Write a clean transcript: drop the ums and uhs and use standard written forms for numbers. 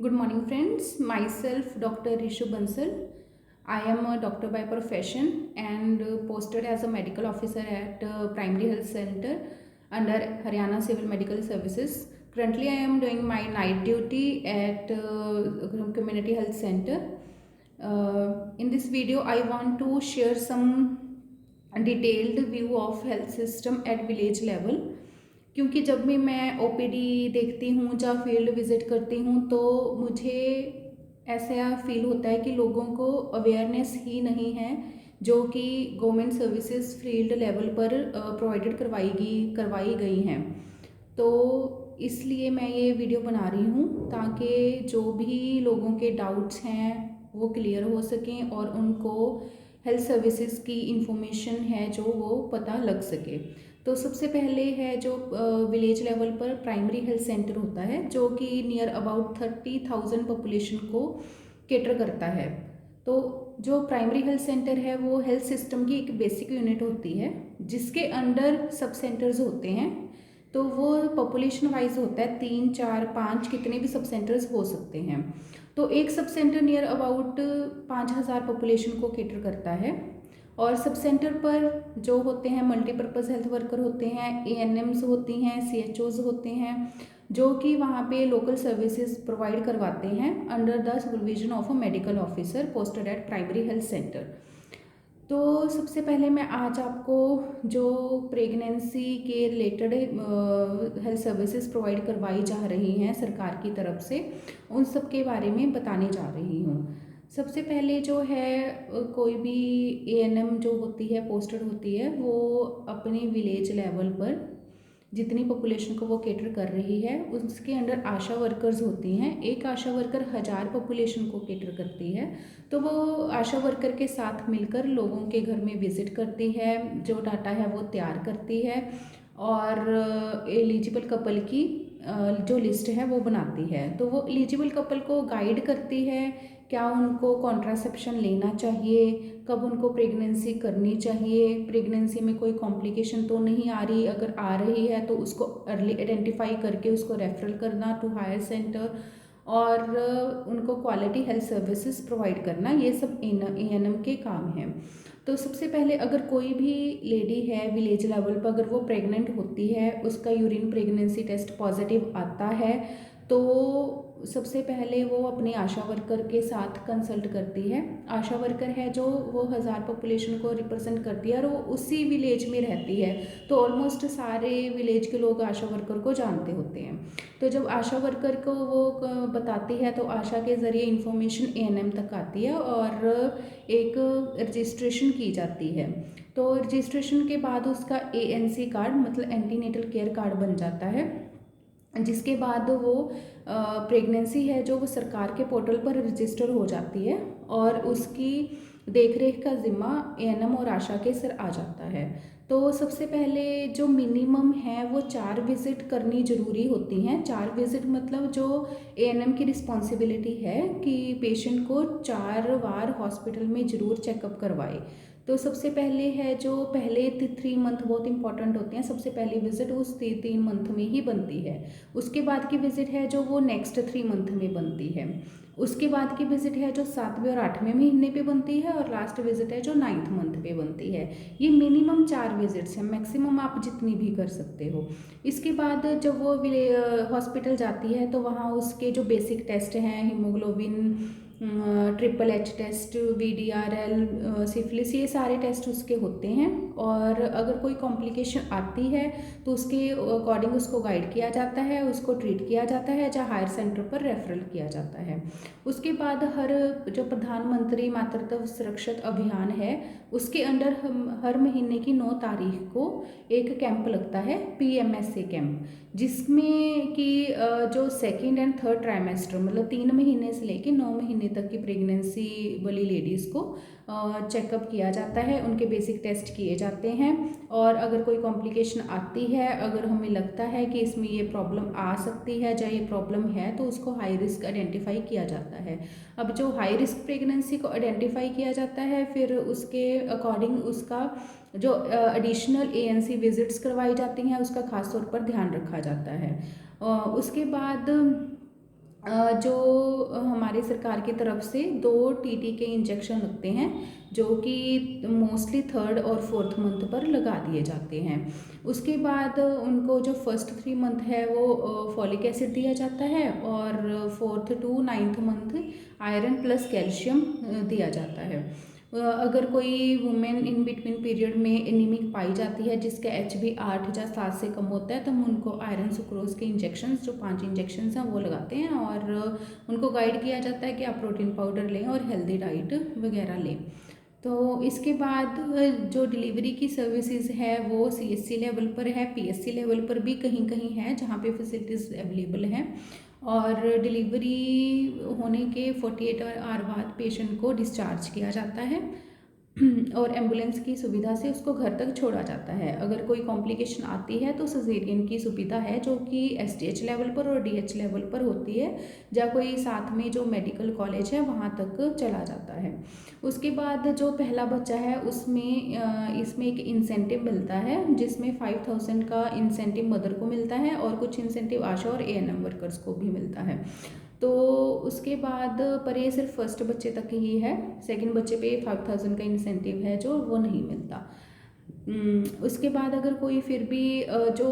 Good morning, friends. Myself, Dr. Rishu Bansal. I am a doctor by profession and posted as a medical officer at Primary Health Center under Haryana Civil Medical Services. Currently, I am doing my night duty at Community Health Center. In this video, I want to share some detailed view of health system at village level. क्योंकि जब भी मैं OPD देखती हूँ या field visit करती हूँ तो मुझे ऐसा फील होता है कि लोगों को अवेयरनेस ही नहीं है जो कि गवर्नमेंट सर्विसेज फील्ड लेवल पर प्रोवाइडेड करवाई गई हैं। तो इसलिए मैं ये वीडियो बना रही हूँ ताकि जो भी लोगों के डाउट्स हैं वो क्लियर हो सकें और उनको हेल्थ सर्विसेज की इंफॉर्मेशन है जो वो पता लग सके। तो सबसे पहले है जो विलेज लेवल पर प्राइमरी हेल्थ सेंटर होता है जो कि नियर अबाउट 30,000 पॉपुलेशन को केटर करता है। तो जो प्राइमरी हेल्थ सेंटर है वो हेल्थ सिस्टम की एक बेसिक यूनिट होती है जिसके अंडर सब सेंटर्स होते हैं। तो वो पॉपुलेशन वाइज होता है 3, 4, 5 कितने भी सब सेंटर्स हो सकते हैं। तो एक sub centre near about 5,000 population को केटर करता है और सब सेंटर पर जो होते हैं मल्टीपर्पज़ हेल्थ वर्कर होते हैं, एएनएम्स होती हैं, सीएचओज होते हैं जो कि वहाँ पे लोकल सर्विसेज प्रोवाइड करवाते हैं under the supervision of a medical officer posted at primary health centre. तो सबसे पहले मैं आज आपको जो प्रेगनेंसी के रिलेटेड हेल्थ सर्विसेज प्रोवाइड करवाई जा रही हैं सरकार की तरफ से उन सब के बारे में बताने जा रही हूँ। सबसे पहले जो है कोई भी एएनएम जो होती है पोस्टेड होती है वो अपने विलेज लेवल पर जितनी पॉपुलेशन को वो केटर कर रही है उसके अंडर आशा वर्कर्स होती हैं। एक आशा वर्कर 1,000 पॉपुलेशन को केटर करती है। तो वो आशा वर्कर के साथ मिलकर लोगों के घर में विज़िट करती है, जो डाटा है वो तैयार करती है और एलिजिबल कपल की जो लिस्ट है वो बनाती है। तो वो एलिजिबल कपल को गाइड करती है क्या उनको कॉन्ट्रासेप्शन लेना चाहिए, कब उनको प्रेगनेंसी करनी चाहिए, प्रेगनेंसी में कोई कॉम्प्लिकेशन तो नहीं आ रही, अगर आ रही है तो उसको अर्ली आइडेंटिफाई करके उसको रेफरल करना टू हायर सेंटर और उनको क्वालिटी हेल्थ सर्विसेज प्रोवाइड करना, ये सब एएनएम के काम हैं। तो सबसे पहले अगर कोई भी लेडी है विलेज लेवल पर अगर वो प्रेग्नेंट होती है उसका यूरिन प्रेगनेंसी टेस्ट पॉजिटिव आता है तो सबसे पहले वो अपने आशा वर्कर के साथ कंसल्ट करती है। आशा वर्कर है जो वो 1,000 पॉपुलेशन को रिप्रेजेंट करती है और वो उसी विलेज में रहती है। तो ऑलमोस्ट सारे विलेज के लोग आशा वर्कर को जानते होते हैं। तो जब आशा वर्कर को वो बताती है तो आशा के ज़रिए इंफॉर्मेशन एएनएम तक आती है और एक रजिस्ट्रेशन की जाती है। तो रजिस्ट्रेशन के बाद उसका एएनसी कार्ड मतलब एंटीनेटल केयर कार्ड बन जाता है, जिसके बाद वो प्रेगनेंसी है जो वो सरकार के पोर्टल पर रजिस्टर हो जाती है और उसकी देखरेख का ज़िम्मा एएनएम और आशा के सिर आ जाता है। तो सबसे पहले जो मिनिमम है वो 4 विज़िट करनी ज़रूरी होती हैं। 4 विज़िट मतलब जो एएनएम की रिस्पॉन्सिबिलिटी है कि पेशेंट को 4 बार हॉस्पिटल में ज़रूर चेकअप करवाए। तो सबसे पहले है जो पहले 3 मंथ बहुत इंपॉर्टेंट होते हैं। सबसे पहली विज़िट उस 3 मंथ में ही बनती है। उसके बाद की विज़िट है जो वो नेक्स्ट 3 मंथ में बनती है। उसके बाद की विज़िट है जो 7वें और 8वें महीने पे बनती है और लास्ट विज़िट है जो 9th मंथ पे बनती है। ये मिनिमम 4 विज़िट्स हैं, मैक्सिमम आप जितनी भी कर सकते हो। इसके बाद जब वो हॉस्पिटल जाती है तो वहाँ उसके जो बेसिक टेस्ट हैं haemoglobin, triple H test, VDRL, syphilis, ये सारे टेस्ट उसके होते हैं और अगर कोई कॉम्प्लिकेशन आती है तो उसके अकॉर्डिंग उसको गाइड किया जाता है, उसको ट्रीट किया जाता है या हायर सेंटर पर रेफरल किया जाता है। उसके बाद जो प्रधानमंत्री मातृत्व सुरक्षित अभियान है उसके अंडर हम हर महीने की 9 तारीख को एक कैंप लगता है, PMSA कैंप, जिसमें कि जो 2nd एंड 3rd ट्राइमेस्टर मतलब 3 महीने से लेकर 9 महीने तक की प्रेगनेंसी वाली लेडीज़ को चेकअप किया जाता है, उनके बेसिक टेस्ट किए जाते हैं और अगर कोई कॉम्प्लिकेशन आती है, अगर हमें लगता है कि इसमें ये प्रॉब्लम आ सकती है या ये प्रॉब्लम है तो उसको हाई रिस्क आइडेंटिफाई किया जाता है। अब जो हाई रिस्क प्रेगनेंसी को आइडेंटिफाई किया जाता है फिर उसके अकॉर्डिंग उसका जो एडिशनल ANC विजिट्स करवाई जाती हैं उसका खास तौर पर ध्यान रखा जाता है। उसके बाद जो हमारे सरकार की तरफ से 2 टीटी के इंजेक्शन लगते हैं, जो कि मोस्टली 3rd और 4th मंथ पर लगा दिए जाते हैं। उसके बाद उनको जो फर्स्ट 3 मंथ है वो फॉलिक एसिड दिया जाता है, और 4th to 9th month iron plus calcium दिया जाता है। अगर कोई वुमेन इन बिटवीन पीरियड में एनीमिक पाई जाती है, जिसका HB 8 या 7 से कम होता है, तो हम उनको आयरन सुक्रोज के इंजेक्शंस, जो 5 इंजेक्शंस हैं, वो लगाते हैं, और उनको गाइड किया जाता है कि आप प्रोटीन पाउडर लें और हेल्दी डाइट वगैरह लें। तो इसके बाद जो डिलीवरी की सर्विसेज है वो CHC लेवल पर है, PSC लेवल पर भी कहीं कहीं है जहाँ पे फैसिलिटीज़ अवेलेबल हैं, और डिलीवरी होने के 48 आवर बाद पेशेंट को डिस्चार्ज किया जाता है और एम्बुलेंस की सुविधा से उसको घर तक छोड़ा जाता है। अगर कोई कॉम्प्लिकेशन आती है तो सिजेरियन की सुविधा है, जो कि SDH लेवल पर और DH लेवल पर होती है, या कोई साथ में जो मेडिकल कॉलेज है वहाँ तक चला जाता है। उसके बाद जो पहला बच्चा है उसमें इसमें एक इंसेंटिव मिलता है, जिसमें 5000 का इंसेंटिव मदर को मिलता है, और कुछ इंसेंटिव आशा और ANM वर्कर्स को भी मिलता है। तो उसके बाद पर ये सिर्फ फर्स्ट बच्चे तक ही है, सेकंड बच्चे पे 5000 का इंसेंटिव है जो वो नहीं मिलता। उसके बाद अगर कोई फिर भी जो